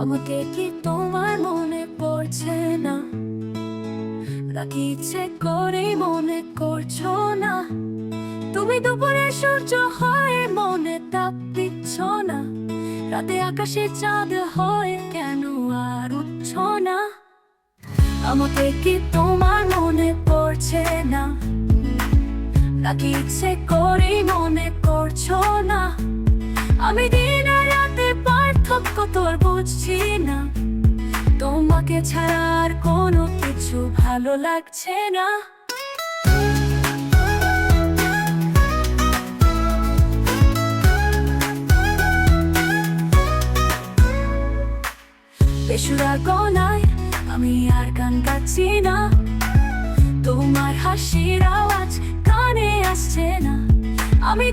আমাকে কি তোমার মনে পড়ছে না? নাকি ইচ্ছে করে মনে করছো না? তুমি দুপুরে সূর্য হয়ে মনে তাপ দিচ্ছ না। রাতে আকাশে চাঁদ হয়ে কেন আর উঠছ না? আমাকে কি তোমার মনে পড়ছে না? নাকি ইচ্ছে করে মনে করছো না? আমি দিন আর রাতে পার্থক্য তোর বুঝছি না। তোমাকে ছাড়া আর কোনো কিছু ভালো লাগছে না। বেসুরা গলায় আমি আর গান গাচ্ছি না। তোমার হাসির আওয়াজ কানে আসছে না। আমি